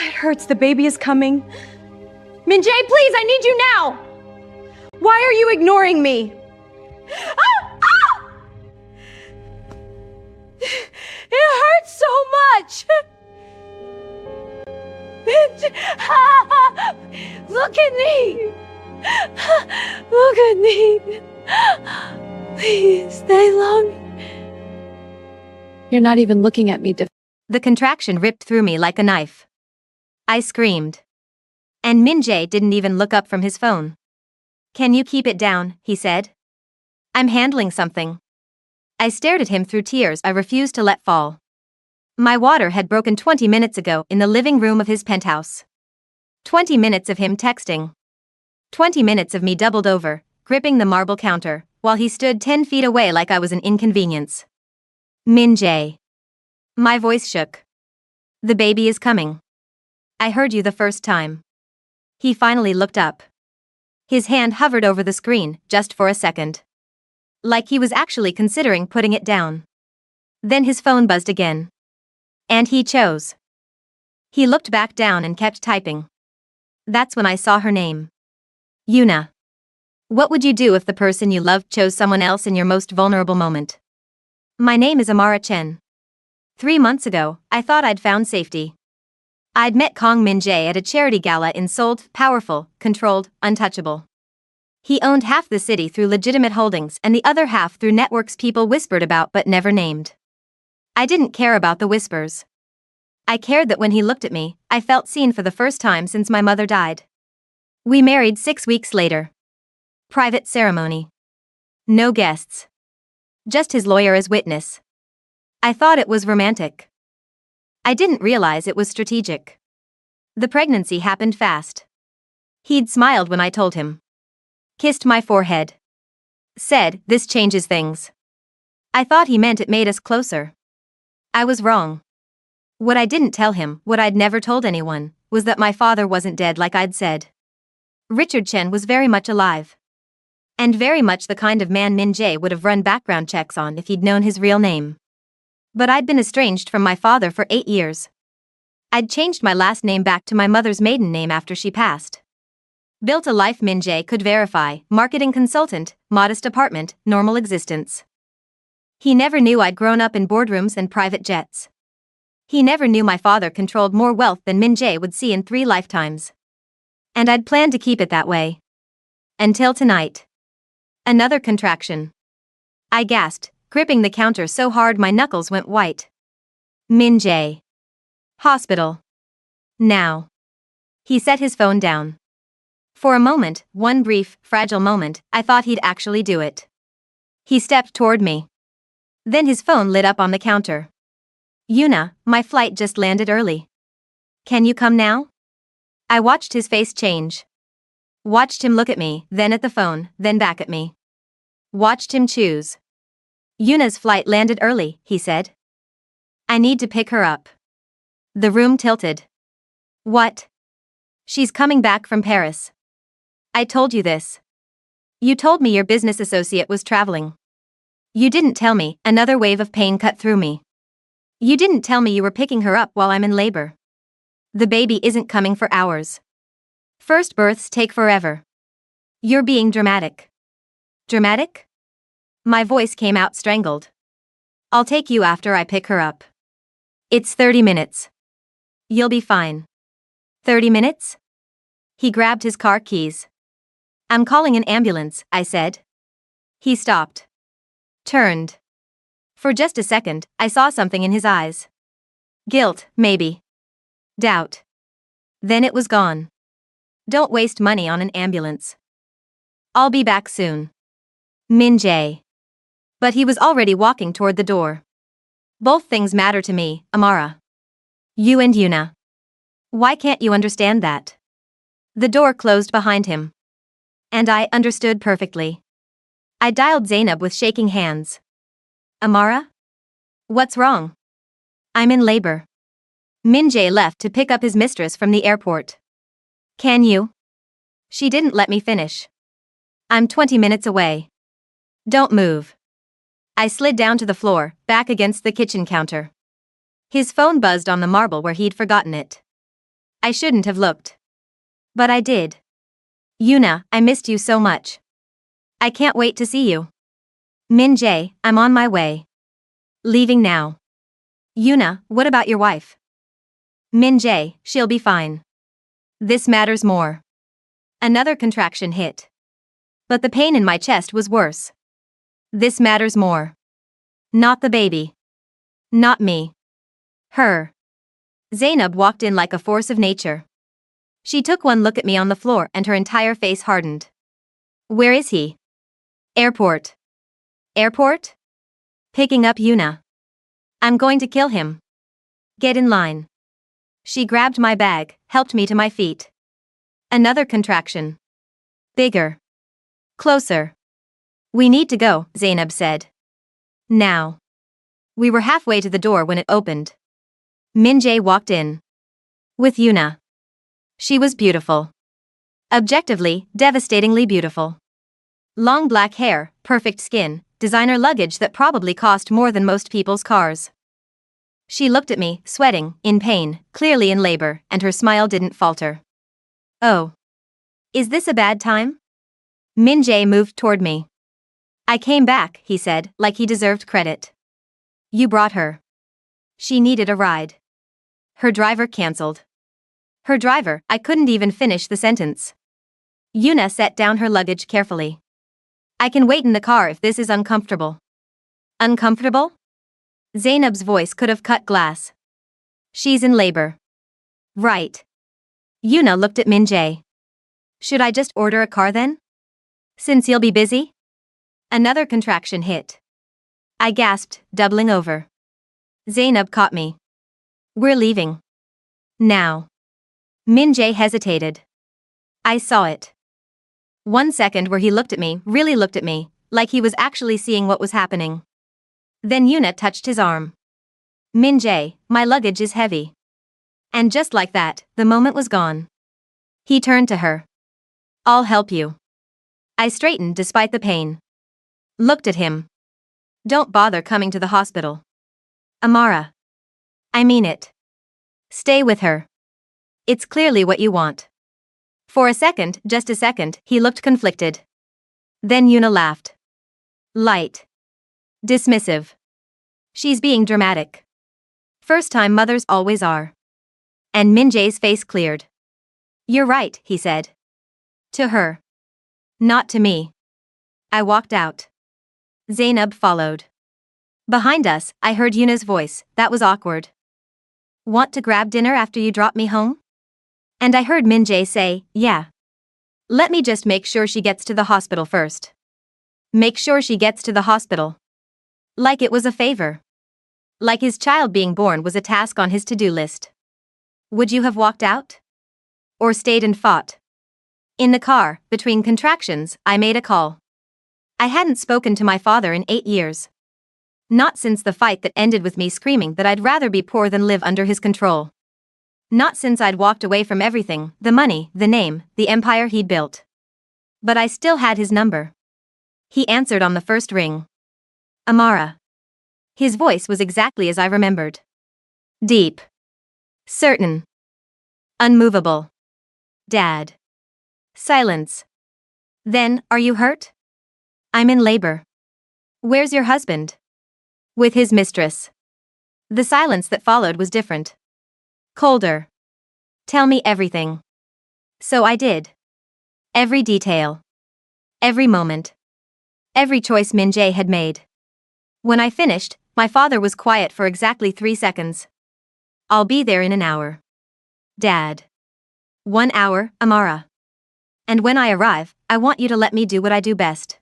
It hurts. The baby is coming. Min-jae, please, I need you now! Why are you ignoring me? Ah! Ah! It hurts so much! Look at me! Look at me! Please, stay long. You're not even looking at me. The contraction ripped through me like a knife. I screamed. And Min-jae didn't even look up from his phone. Can you keep it down, he said. I'm handling something. I stared at him through tears I refused to let fall. My water had broken 20 minutes ago in the living room of his penthouse. 20 minutes of him texting. 20 minutes of me doubled over, gripping the marble counter, while he stood 10 feet away like I was an inconvenience. Min-jae. My voice shook. The baby is coming. I heard you the first time. He finally looked up. His hand hovered over the screen, just for a second. Like he was actually considering putting it down. Then his phone buzzed again. And he chose. He looked back down and kept typing. That's when I saw her name. Yuna. What would you do if the person you loved chose someone else in your most vulnerable moment? My name is Amara Chen. 3 months ago, I thought I'd found safety. I'd met Kong Min-jae at a charity gala in Seoul, powerful, controlled, untouchable. He owned half the city through legitimate holdings and the other half through networks people whispered about but never named. I didn't care about the whispers. I cared that when he looked at me, I felt seen for the first time since my mother died. We married 6 weeks later. Private ceremony. No guests. Just his lawyer as witness. I thought it was romantic. I didn't realize it was strategic. The pregnancy happened fast. He'd smiled when I told him. Kissed my forehead. Said, this changes things. I thought he meant it made us closer. I was wrong. What I didn't tell him, what I'd never told anyone, was that my father wasn't dead like I'd said. Richard Chen was very much alive. And very much the kind of man Min-jae would have run background checks on if he'd known his real name. But I'd been estranged from my father for 8 years. I'd changed my last name back to my mother's maiden name after she passed. Built a life Min-jae could verify, marketing consultant, modest apartment, normal existence. He never knew I'd grown up in boardrooms and private jets. He never knew my father controlled more wealth than Min-jae would see in 3 lifetimes. And I'd planned to keep it that way. Until tonight. Another contraction. I gasped, gripping the counter so hard my knuckles went white. Min-jae. Hospital. Now. He set his phone down. For a moment, one brief, fragile moment, I thought he'd actually do it. He stepped toward me. Then his phone lit up on the counter. Yuna, my flight just landed early. Can you come now? I watched his face change. Watched him look at me, then at the phone, then back at me. Watched him choose. Yuna's flight landed early, he said. I need to pick her up. The room tilted. What? She's coming back from Paris. I told you this. You told me your business associate was traveling. You didn't tell me. Another wave of pain cut through me. You didn't tell me you were picking her up while I'm in labor. The baby isn't coming for hours. First births take forever. You're being dramatic. Dramatic? My voice came out strangled. I'll take you after I pick her up. It's 30 minutes. You'll be fine. 30 minutes? He grabbed his car keys. I'm calling an ambulance, I said. He stopped. Turned. For just a second, I saw something in his eyes. Guilt, maybe. Doubt. Then it was gone. Don't waste money on an ambulance. I'll be back soon. Min-jae. But he was already walking toward the door. Both things matter to me, Amara. You and Yuna. Why can't you understand that? The door closed behind him. And I understood perfectly. I dialed Zainab with shaking hands. Amara? What's wrong? I'm in labor. Min-jae left to pick up his mistress from the airport. Can you? She didn't let me finish. I'm 20 minutes away. Don't move. I slid down to the floor, back against the kitchen counter. His phone buzzed on the marble where he'd forgotten it. I shouldn't have looked. But I did. Yuna, I missed you so much. I can't wait to see you. Min-jae, I'm on my way. Leaving now. Yuna, what about your wife? Min-jae, she'll be fine. This matters more. Another contraction hit. But the pain in my chest was worse. This matters more. Not the baby. Not me. Her. Zainab walked in like a force of nature. She took one look at me on the floor and her entire face hardened. Where is he? Airport. Airport? Picking up Yuna. I'm going to kill him. Get in line. She grabbed my bag, helped me to my feet. Another contraction. Bigger. Closer. We need to go, Zainab said. Now. We were halfway to the door when it opened. Min-jae walked in. With Yuna. She was beautiful. Objectively, devastatingly beautiful. Long black hair, perfect skin, designer luggage that probably cost more than most people's cars. She looked at me, sweating, in pain, clearly in labor, and her smile didn't falter. Oh. Is this a bad time? Min-jae moved toward me. I came back, he said, like he deserved credit. You brought her. She needed a ride. Her driver cancelled. Her driver, I couldn't even finish the sentence. Yuna set down her luggage carefully. I can wait in the car if this is uncomfortable. Uncomfortable? Zainab's voice could have cut glass. She's in labor. Right. Yuna looked at Min-jae. Should I just order a car then? Since you'll be busy? Another contraction hit. I gasped, doubling over. Zainab caught me. We're leaving. Now. Min-jae hesitated. I saw it. 1 second where he looked at me, really looked at me, like he was actually seeing what was happening. Then Yuna touched his arm. Min-jae, my luggage is heavy. And just like that, the moment was gone. He turned to her. I'll help you. I straightened despite the pain. Looked at him. Don't bother coming to the hospital. Amara. I mean it. Stay with her. It's clearly what you want. For a second, just a second, he looked conflicted. Then Yuna laughed. Light. Dismissive. She's being dramatic. First-time mothers always are. And Min-jae's face cleared. You're right, he said. To her. Not to me. I walked out. Zainab followed. Behind us, I heard Yuna's voice. That was awkward. Want to grab dinner after you drop me home? And I heard Min-jae say, yeah. Let me just make sure she gets to the hospital first. Make sure she gets to the hospital. Like it was a favor. Like his child being born was a task on his to-do list. Would you have walked out? Or stayed and fought? In the car, between contractions, I made a call. I hadn't spoken to my father in 8 years. Not since the fight that ended with me screaming that I'd rather be poor than live under his control. Not since I'd walked away from everything, the money, the name, the empire he'd built. But I still had his number. He answered on the first ring. Amara. His voice was exactly as I remembered. Deep. Certain. Unmovable. Dad. Silence. Then, are you hurt? I'm in labor. Where's your husband? With his mistress. The silence that followed was different. Colder. Tell me everything. So I did. Every detail. Every moment. Every choice Min-jae had made. When I finished, my father was quiet for exactly 3 seconds. I'll be there in an hour. Dad. 1 hour, Amara. And when I arrive, I want you to let me do what I do best.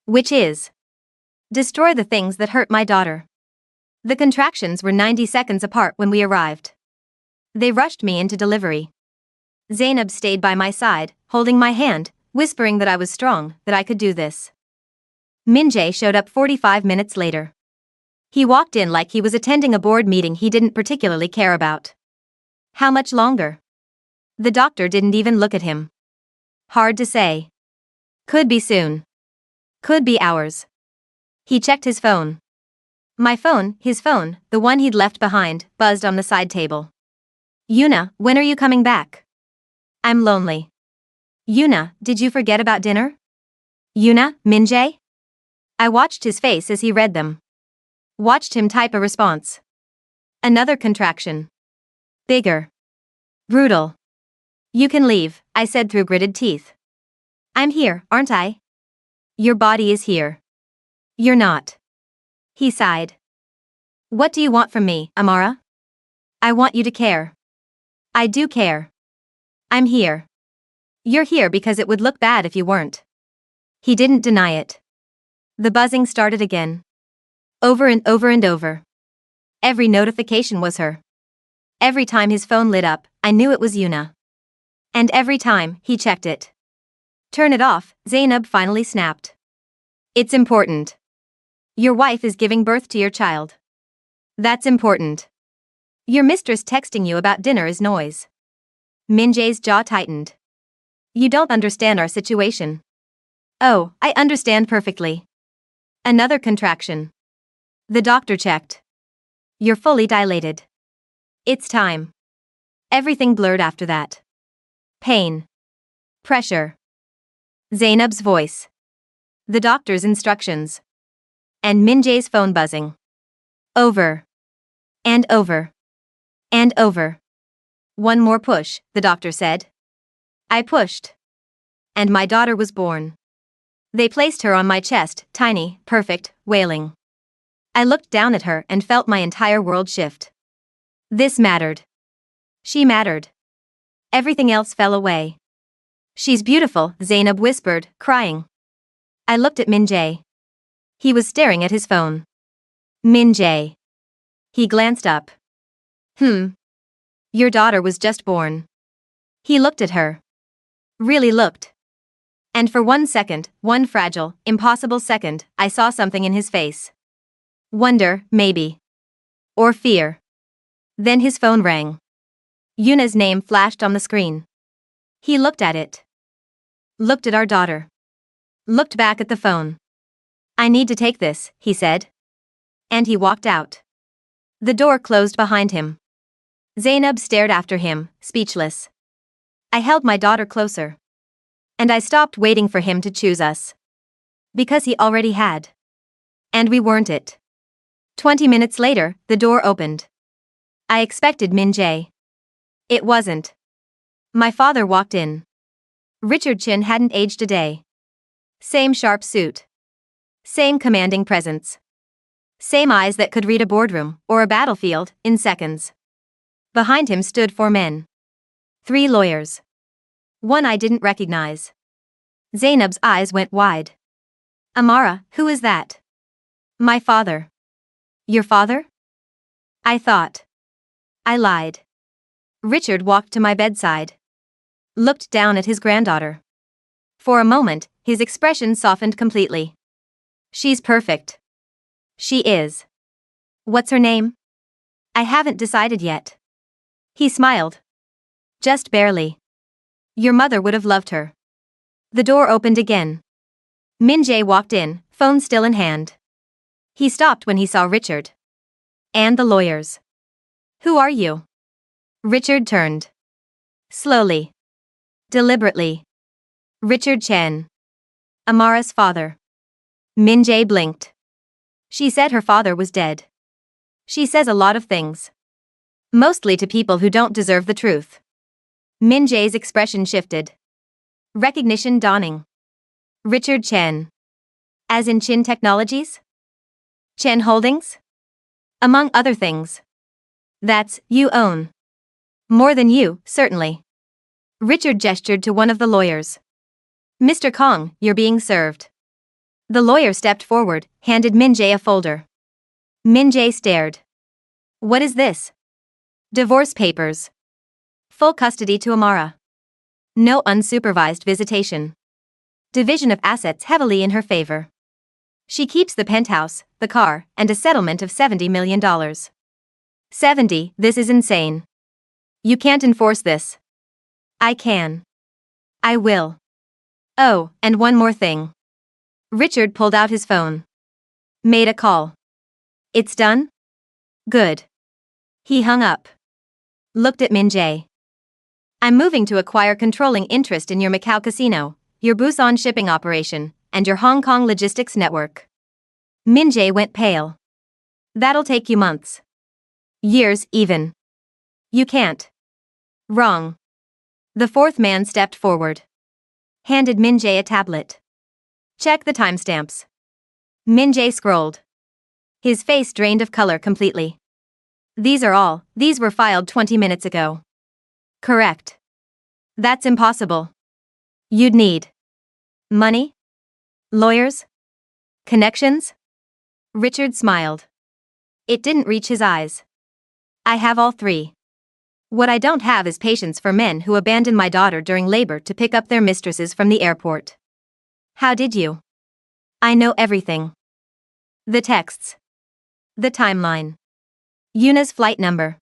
Which is destroy the things that hurt my daughter. The contractions were 90 seconds apart when we arrived. They rushed me into delivery. Zainab stayed by my side, holding my hand, whispering that I was strong, that I could do this. Min-jae showed up 45 minutes later. He walked in like he was attending a board meeting he didn't particularly care about. How much longer? The doctor didn't even look at him. Hard to say. Could be soon. Could be hours. He checked his phone. My phone, his phone, the one he'd left behind, buzzed on the side table. Yuna, when are you coming back? I'm lonely. Yuna, did you forget about dinner? Yuna, Min-jae? I watched his face as he read them. Watched him type a response. Another contraction. Bigger. Brutal. You can leave, I said through gritted teeth. I'm here, aren't I? Your body is here. You're not. He sighed. What do you want from me, Amara? I want you to care. I do care. I'm here. You're here because it would look bad if you weren't. He didn't deny it. The buzzing started again. Over and over and over. Every notification was her. Every time his phone lit up, I knew it was Yuna. And every time he checked it. Turn it off, Zainab finally snapped. It's important. Your wife is giving birth to your child. That's important. Your mistress texting you about dinner is noise. Min-jae's jaw tightened. You don't understand our situation. Oh, I understand perfectly. Another contraction. The doctor checked. You're fully dilated. It's time. Everything blurred after that. Pain. Pressure. Zainab's voice. The doctor's instructions. And Min-jae's phone buzzing. Over. And over. And over. One more push, the doctor said. I pushed. And my daughter was born. They placed her on my chest, tiny, perfect, wailing. I looked down at her and felt my entire world shift. This mattered. She mattered. Everything else fell away. She's beautiful, Zainab whispered, crying. I looked at Min-jae. He was staring at his phone. Min-jae. He glanced up. Your daughter was just born. He looked at her. Really looked. And for 1 second, one fragile, impossible second, I saw something in his face. Wonder, maybe. Or fear. Then his phone rang. Yuna's name flashed on the screen. He looked at it. Looked at our daughter. Looked back at the phone. I need to take this, he said. And he walked out. The door closed behind him. Zainab stared after him, speechless. I held my daughter closer. And I stopped waiting for him to choose us. Because he already had. And we weren't it. 20 minutes later, the door opened. I expected Min-jae. It wasn't. My father walked in. Richard Chin hadn't aged a day. Same sharp suit. Same commanding presence. Same eyes that could read a boardroom or a battlefield in seconds. Behind him stood 4 men. 3 lawyers. One I didn't recognize. Zainab's eyes went wide. Amara, who is that? My father. Your father? I thought. I lied. Richard walked to my bedside. Looked down at his granddaughter. For a moment, his expression softened completely. She's perfect. She is. What's her name? I haven't decided yet. He smiled. Just barely. Your mother would have loved her. The door opened again. Min-jae walked in, phone still in hand. He stopped when he saw Richard. And the lawyers. Who are you? Richard turned. Slowly. Deliberately. Richard Chen. Amara's father. Min-jae blinked. She said her father was dead. She says a lot of things. Mostly to people who don't deserve the truth. Min-jae's expression shifted. Recognition dawning. Richard Chen. As in Chin Technologies? Chen Holdings? Among other things. That's, you own. More than you, certainly. Richard gestured to one of the lawyers. Mr. Kong, you're being served. The lawyer stepped forward, handed Min-jae a folder. Min-jae stared. What is this? Divorce papers. Full custody to Amara. No unsupervised visitation. Division of assets heavily in her favor. She keeps the penthouse, the car, and a settlement of $70 million. 70, this is insane. You can't enforce this. I can. I will. Oh, and one more thing. Richard pulled out his phone. Made a call. It's done? Good. He hung up. Looked at Min Jae. I'm moving to acquire controlling interest in your Macau casino, your Busan shipping operation, and your Hong Kong logistics network. Min Jae went pale. That'll take you months. Years, even. You can't. Wrong. The fourth man stepped forward. Handed Min Jae a tablet. Check the timestamps. Min Jae scrolled. His face drained of color completely. These were filed 20 minutes ago. Correct. That's impossible. You'd need money? Lawyers? Connections? Richard smiled. It didn't reach his eyes. I have all three. What I don't have is patience for men who abandon my daughter during labor to pick up their mistresses from the airport. How did you? I know everything. The texts. The timeline. Yuna's flight number.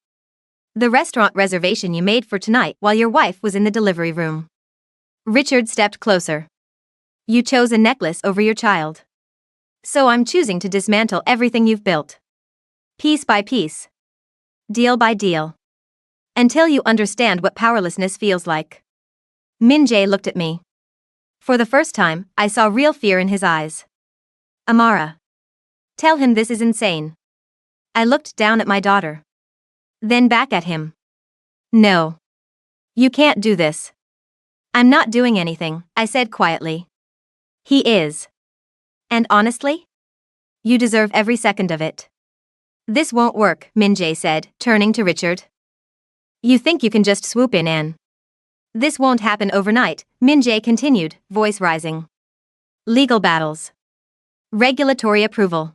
The restaurant reservation you made for tonight while your wife was in the delivery room. Richard stepped closer. You chose a necklace over your child. So I'm choosing to dismantle everything you've built. Piece by piece. Deal by deal. Until you understand what powerlessness feels like. Min Jae looked at me. For the first time, I saw real fear in his eyes. Amara. Tell him this is insane. I looked down at my daughter. Then back at him. No. You can't do this. I'm not doing anything, I said quietly. He is. And honestly? You deserve every second of it. This won't work, Min Jae said, turning to Richard. You think you can just swoop in and... This won't happen overnight, Min Jae continued, voice rising. Legal battles. Regulatory approval.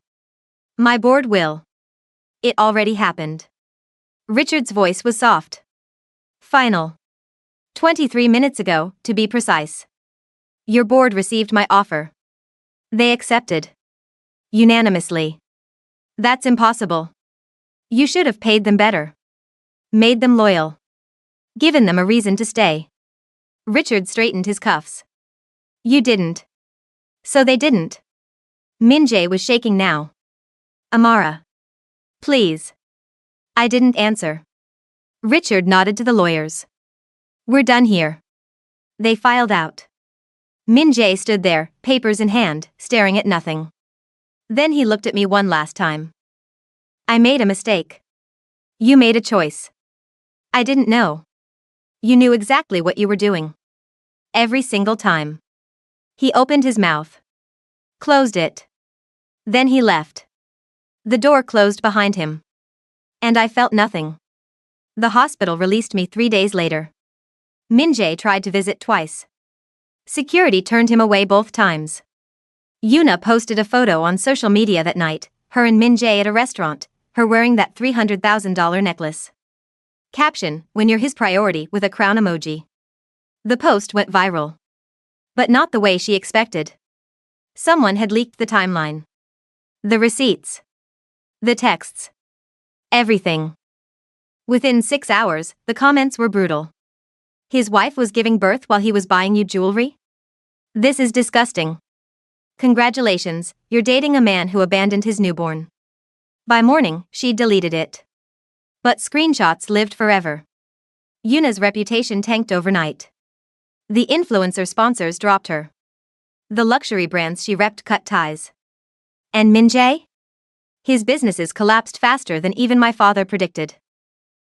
My board will. It already happened. Richard's voice was soft. Final. 23 minutes ago, to be precise. Your board received my offer. They accepted. Unanimously. That's impossible. You should have paid them better. Made them loyal. Given them a reason to stay. Richard straightened his cuffs. You didn't. So they didn't. Min Jae was shaking now. Amara. Please. I didn't answer. Richard nodded to the lawyers. We're done here. They filed out. Min Jae stood there, papers in hand, staring at nothing. Then he looked at me one last time. I made a mistake. You made a choice. I didn't know. You knew exactly what you were doing. Every single time. He opened his mouth. Closed it. Then he left. The door closed behind him. And I felt nothing. The hospital released me 3 days later. Min Jae tried to visit twice. Security turned him away both times. Yuna posted a photo on social media that night, her and Min Jae at a restaurant, her wearing that $300,000 necklace. Caption, when you're his priority, with a crown emoji. The post went viral. But not the way she expected. Someone had leaked the timeline. The receipts. The texts. Everything. Within 6 hours, the comments were brutal. His wife was giving birth while he was buying you jewelry? This is disgusting. Congratulations, you're dating a man who abandoned his newborn. By morning, she'd deleted it. But screenshots lived forever. Yuna's reputation tanked overnight. The influencer sponsors dropped her. The luxury brands she repped cut ties. And Min Jae? His businesses collapsed faster than even my father predicted.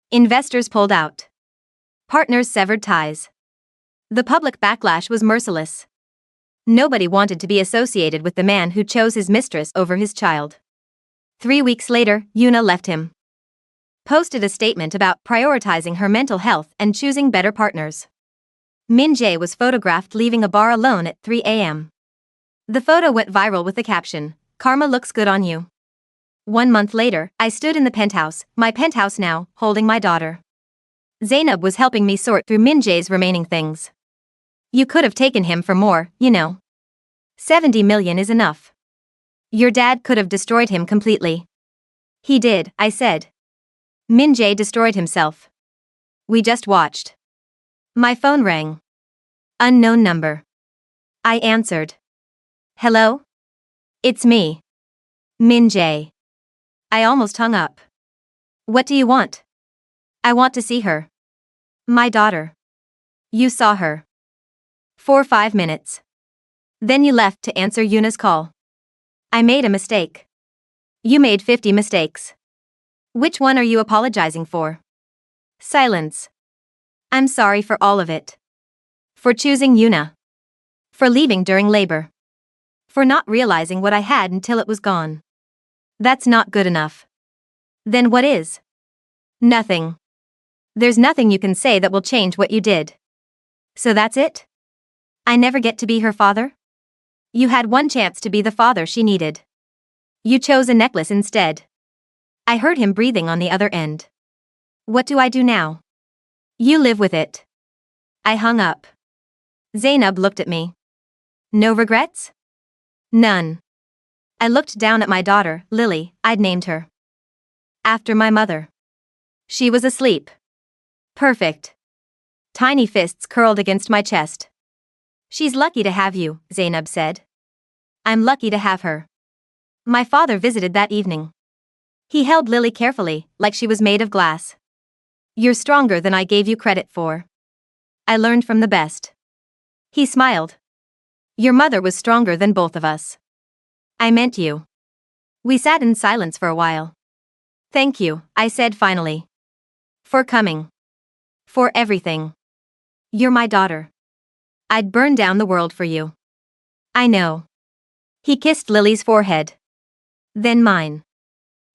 Investors pulled out. Partners severed ties. The public backlash was merciless. Nobody wanted to be associated with the man who chose his mistress over his child. 3 weeks later, Yuna left him. Posted a statement about prioritizing her mental health and choosing better partners. Min Jae was photographed leaving a bar alone at 3 a.m. The photo went viral with the caption, "Karma looks good on you." 1 month later, I stood in the penthouse, my penthouse now, holding my daughter. Zainab was helping me sort through Min Jae's remaining things. You could have taken him for more, you know. 70 million is enough. Your dad could have destroyed him completely. He did, I said. Min Jae destroyed himself. We just watched. My phone rang. Unknown number. I answered. Hello? It's me. Min Jae. I almost hung up. What do you want? I want to see her. My daughter. You saw her. For 5 minutes. Then you left to answer Yuna's call. I made a mistake. You made 50 mistakes. Which one are you apologizing for? Silence. I'm sorry for all of it. For choosing Yuna. For leaving during labor. For not realizing what I had until it was gone. That's not good enough. Then what is? Nothing. There's nothing you can say that will change what you did. So that's it? I never get to be her father? You had one chance to be the father she needed. You chose a necklace instead. I heard him breathing on the other end. What do I do now? You live with it. I hung up. Zainab looked at me. No regrets? None. I looked down at my daughter, Lily, I'd named her. After my mother. She was asleep. Perfect. Tiny fists curled against my chest. She's lucky to have you, Zainab said. I'm lucky to have her. My father visited that evening. He held Lily carefully, like she was made of glass. You're stronger than I gave you credit for. I learned from the best. He smiled. Your mother was stronger than both of us. I meant you. We sat in silence for a while. Thank you, I said finally. For coming. For everything. You're my daughter. I'd burn down the world for you. I know. He kissed Lily's forehead. Then mine.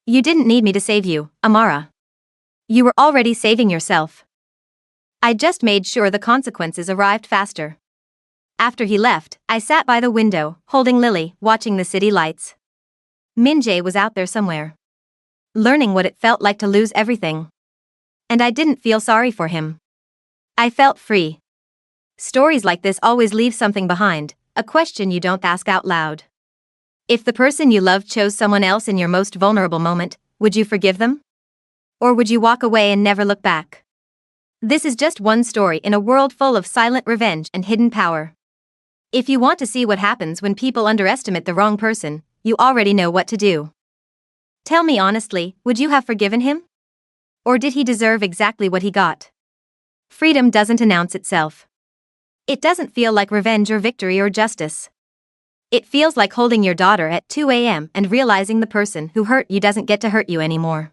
You didn't need me to save you, Amara. You were already saving yourself. I just made sure the consequences arrived faster. After he left, I sat by the window, holding Lily, watching the city lights. Min-jae was out there somewhere. Learning what it felt like to lose everything. And I didn't feel sorry for him. I felt free. Stories like this always leave something behind, a question you don't ask out loud. If the person you love chose someone else in your most vulnerable moment, would you forgive them? Or would you walk away and never look back? This is just one story in a world full of silent revenge and hidden power. If you want to see what happens when people underestimate the wrong person, you already know what to do. Tell me honestly, would you have forgiven him? Or did he deserve exactly what he got? Freedom doesn't announce itself. It doesn't feel like revenge or victory or justice. It feels like holding your daughter at 2 a.m. and realizing the person who hurt you doesn't get to hurt you anymore.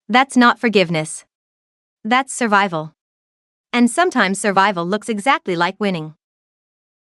That's not forgiveness. That's survival. And sometimes survival looks exactly like winning.